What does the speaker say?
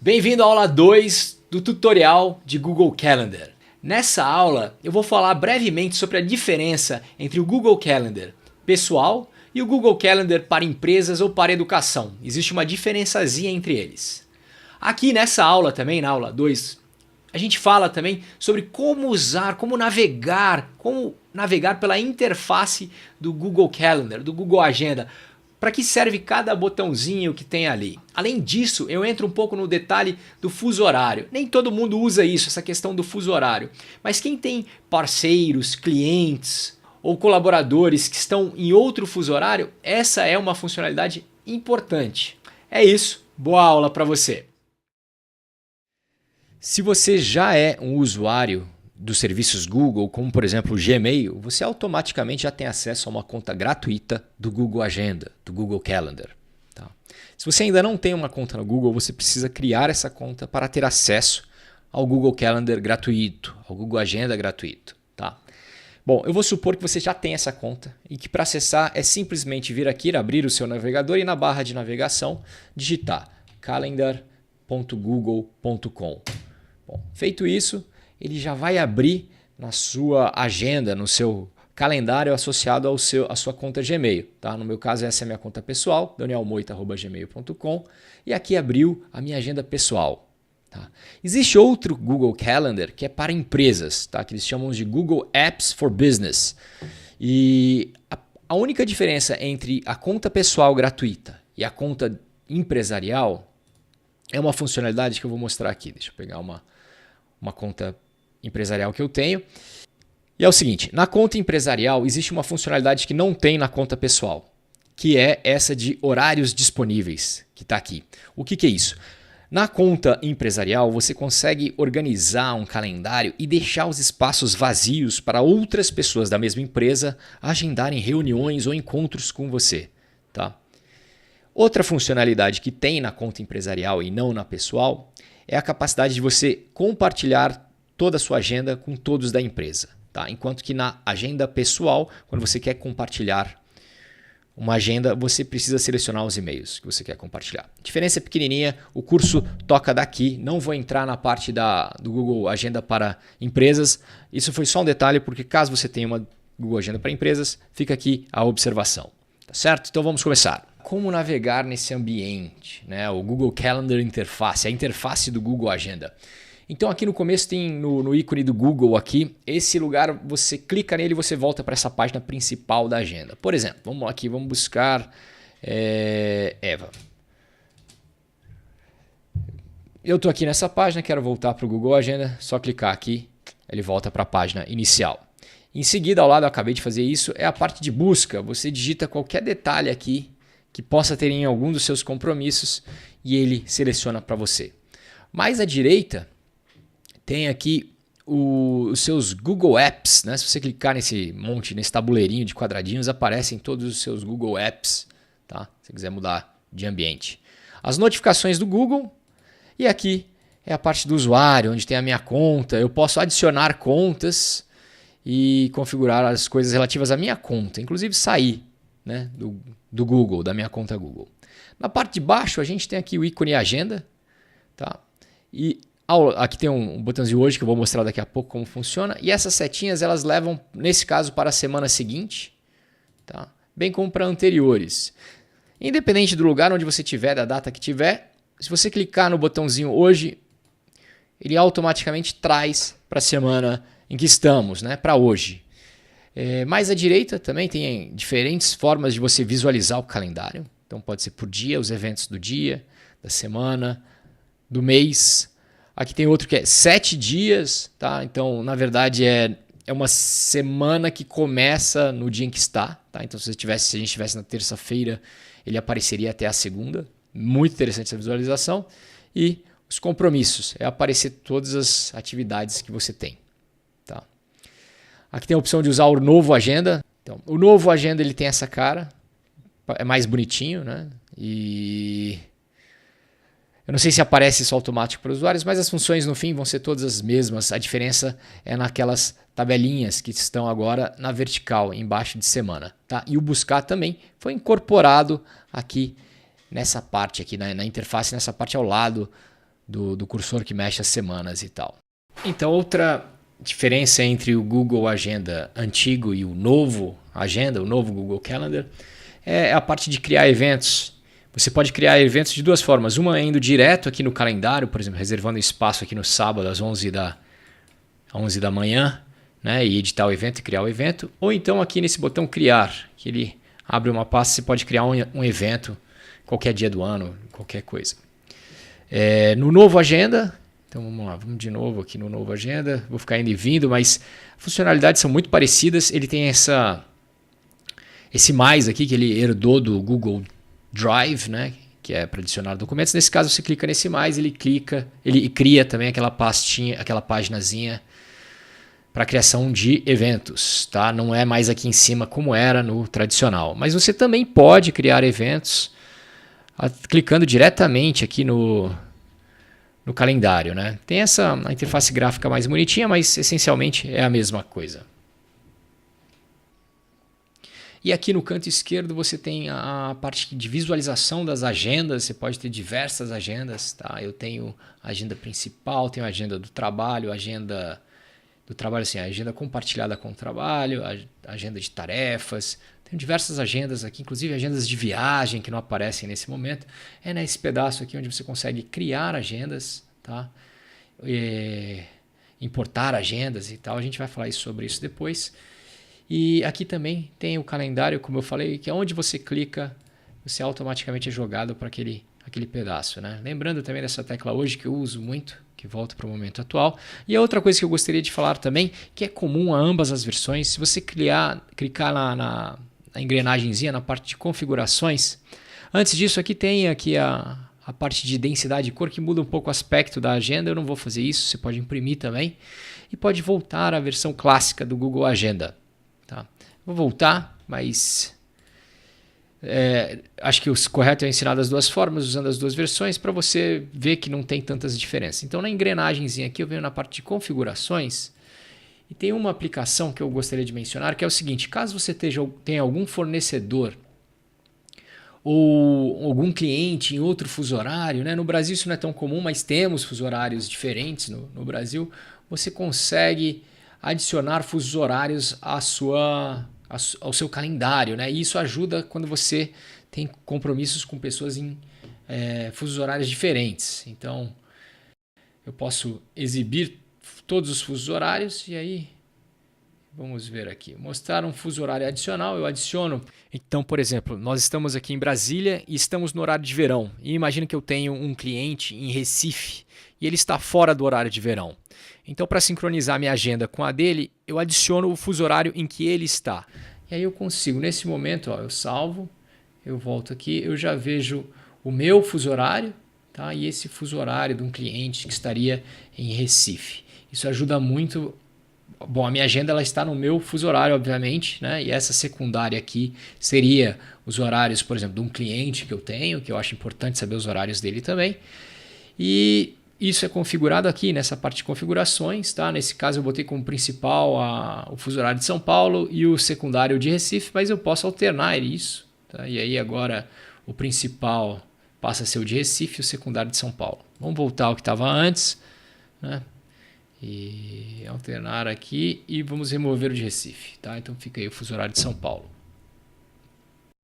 Bem-vindo à aula 2 do tutorial de Google Calendar. Nessa aula eu vou falar brevemente sobre a diferença entre o Google Calendar pessoal e o Google Calendar para empresas ou para educação. Existe uma diferençazinha entre eles. Aqui nessa aula também, na aula 2, a gente fala também sobre como usar, como navegar pela interface do Google Calendar, do Google Agenda. Para que serve cada botãozinho que tem ali. Além disso, eu entro um pouco no detalhe do fuso horário. Nem todo mundo usa isso, essa questão do fuso horário. Mas quem tem parceiros, clientes ou colaboradores que estão em outro fuso horário, essa é uma funcionalidade importante. É isso, boa aula para você. Se você já é um usuário dos serviços Google, como por exemplo o Gmail, você automaticamente já tem acesso a uma conta gratuita do Google Agenda, do Google Calendar. Tá? Se você ainda não tem uma conta no Google, você precisa criar essa conta para ter acesso ao Google Calendar gratuito, ao Google Agenda gratuito. Tá? Bom, eu vou supor que você já tem essa conta e que para acessar é simplesmente vir aqui, abrir o seu navegador e na barra de navegação digitar calendar.google.com. Bom, feito isso, ele já vai abrir na sua agenda, no seu calendário associado à sua conta Gmail. Tá? No meu caso, essa é a minha conta pessoal, danielmoita@gmail.com, e aqui abriu a minha agenda pessoal. Tá? Existe outro Google Calendar que é para empresas, tá? Que eles chamam de Google Apps for Business. E a única diferença entre a conta pessoal gratuita e a conta empresarial é uma funcionalidade que eu vou mostrar aqui. Deixa eu pegar uma conta empresarial que eu tenho. E é o seguinte, na conta empresarial existe uma funcionalidade que não tem na conta pessoal, que é essa de horários disponíveis, que está aqui. O que é isso? Na conta empresarial você consegue organizar um calendário e deixar os espaços vazios para outras pessoas da mesma empresa agendarem reuniões ou encontros com você. Tá? Outra funcionalidade que tem na conta empresarial e não na pessoal é a capacidade de você compartilhar toda a sua agenda com todos da empresa. Tá? Enquanto que na agenda pessoal, quando você quer compartilhar uma agenda, você precisa selecionar os e-mails que você quer compartilhar. A diferença é pequenininha, o curso toca daqui, não vou entrar na parte do Google Agenda para empresas. Isso foi só um detalhe, porque caso você tenha uma Google Agenda para empresas, fica aqui a observação. Tá certo? Então vamos começar. Como navegar nesse ambiente, né? O Google Calendar Interface, a interface do Google Agenda. Então aqui no começo tem no ícone do Google aqui, esse lugar você clica nele e você volta para essa página principal da agenda. Por exemplo, vamos aqui, vamos buscar Eva. Eu estou aqui nessa página, quero voltar para o Google Agenda, só clicar aqui, ele volta para a página inicial. Em seguida, ao lado, eu acabei de fazer isso, é a parte de busca. Você digita qualquer detalhe aqui que possa ter em algum dos seus compromissos e ele seleciona para você. Mais à direita tem aqui os seus Google Apps, né? Se você clicar nesse tabuleirinho de quadradinhos, aparecem todos os seus Google Apps, tá? Se você quiser mudar de ambiente. As notificações do Google e aqui é a parte do usuário, onde tem a minha conta. Eu posso adicionar contas e configurar as coisas relativas à minha conta, inclusive sair, né, do Google, da minha conta Google. Na parte de baixo a gente tem aqui o ícone Agenda, tá? E aqui tem um botãozinho hoje que eu vou mostrar daqui a pouco como funciona. E essas setinhas elas levam, nesse caso, para a semana seguinte, tá? Bem como para anteriores. Independente do lugar onde você estiver, da data que tiver, se você clicar no botãozinho hoje, ele automaticamente traz para a semana em que estamos, né? Para hoje. Mais à direita também tem diferentes formas de você visualizar o calendário. Então pode ser por dia, os eventos do dia, da semana, do mês. Aqui tem outro que é 7 dias, tá? Então na verdade é uma semana que começa no dia em que está. Tá? Então se a gente estivesse na terça-feira, ele apareceria até a segunda. Muito interessante essa visualização. E os compromissos, é aparecer todas as atividades que você tem. Tá? Aqui tem a opção de usar o novo Agenda. Então, o novo Agenda ele tem essa cara, é mais bonitinho, né? E eu não sei se aparece isso automático para os usuários, mas as funções no fim vão ser todas as mesmas. A diferença é naquelas tabelinhas que estão agora na vertical, embaixo de semana. Tá? E o buscar também foi incorporado aqui nessa parte, aqui na interface, nessa parte ao lado do cursor que mexe as semanas e tal. Então, outra diferença entre o Google Agenda antigo e o novo Agenda, o novo Google Calendar, é a parte de criar eventos. Você pode criar eventos de duas formas. Uma é indo direto aqui no calendário, por exemplo, reservando espaço aqui no sábado às 11 da manhã, né, e editar o evento e criar o evento. Ou então aqui nesse botão criar, que ele abre uma pasta, você pode criar um evento qualquer dia do ano, qualquer coisa. No novo Agenda, então vamos lá, vamos de novo aqui no novo Agenda, vou ficar indo e vindo, mas funcionalidades são muito parecidas. Ele tem esse mais aqui que ele herdou do Google Drive, né, que é para adicionar documentos. Nesse caso você clica nesse mais, ele cria também aquela pastinha, aquela paginazinha para criação de eventos, tá? Não é mais aqui em cima como era no tradicional, mas você também pode criar eventos clicando diretamente aqui no calendário, né? Tem a interface gráfica mais bonitinha, mas essencialmente é a mesma coisa. E aqui no canto esquerdo você tem a parte de visualização das agendas. Você pode ter diversas agendas, tá? Eu tenho a agenda principal, tenho a agenda do trabalho, assim, a agenda compartilhada com o trabalho, a agenda de tarefas. Tenho diversas agendas aqui, inclusive agendas de viagem que não aparecem nesse momento. É nesse pedaço aqui onde você consegue criar agendas, tá? Importar agendas e tal. A gente vai falar sobre isso depois. E aqui também tem o calendário, como eu falei, que é onde você clica, você automaticamente é jogado para aquele pedaço, né? Lembrando também dessa tecla hoje que eu uso muito, que volta para o momento atual. E a outra coisa que eu gostaria de falar também, que é comum a ambas as versões, se você clicar na engrenagemzinha, na parte de configurações, antes disso aqui tem a parte de densidade de cor, que muda um pouco o aspecto da agenda. Eu não vou fazer isso, você pode imprimir também. E pode voltar à versão clássica do Google Agenda. Tá? Vou voltar, mas acho que o correto é ensinar das duas formas, usando as duas versões, para você ver que não tem tantas diferenças. Então, na engrenagemzinha aqui, eu venho na parte de configurações e tem uma aplicação que eu gostaria de mencionar, que é o seguinte: caso você tenha algum fornecedor ou algum cliente em outro fuso horário, né? No Brasil isso não é tão comum, mas temos fuso horários diferentes no Brasil, você consegue adicionar fusos horários ao seu calendário, né? E isso ajuda quando você tem compromissos com pessoas em fusos horários diferentes. Então, eu posso exibir todos os fusos horários e aí, vamos ver aqui, mostrar um fuso horário adicional, eu adiciono. Então, por exemplo, nós estamos aqui em Brasília e estamos no horário de verão. E imagina que eu tenho um cliente em Recife e ele está fora do horário de verão. Então, para sincronizar minha agenda com a dele, eu adiciono o fuso horário em que ele está. E aí eu consigo, nesse momento, eu salvo, eu volto aqui, eu já vejo o meu fuso horário, tá? E esse fuso horário de um cliente que estaria em Recife. Isso ajuda muito. Bom, a minha agenda ela está no meu fuso horário, obviamente, né? E essa secundária aqui seria os horários, por exemplo, de um cliente que eu tenho, que eu acho importante saber os horários dele também. E isso é configurado aqui nessa parte de configurações, tá? Nesse caso eu botei como principal o fuso horário de São Paulo e o secundário de Recife, mas eu posso alternar isso, tá? E aí agora o principal passa a ser o de Recife e o secundário de São Paulo. Vamos voltar ao que estava antes, né? E alternar aqui e vamos remover o de Recife, tá? Então fica aí o fuso horário de São Paulo.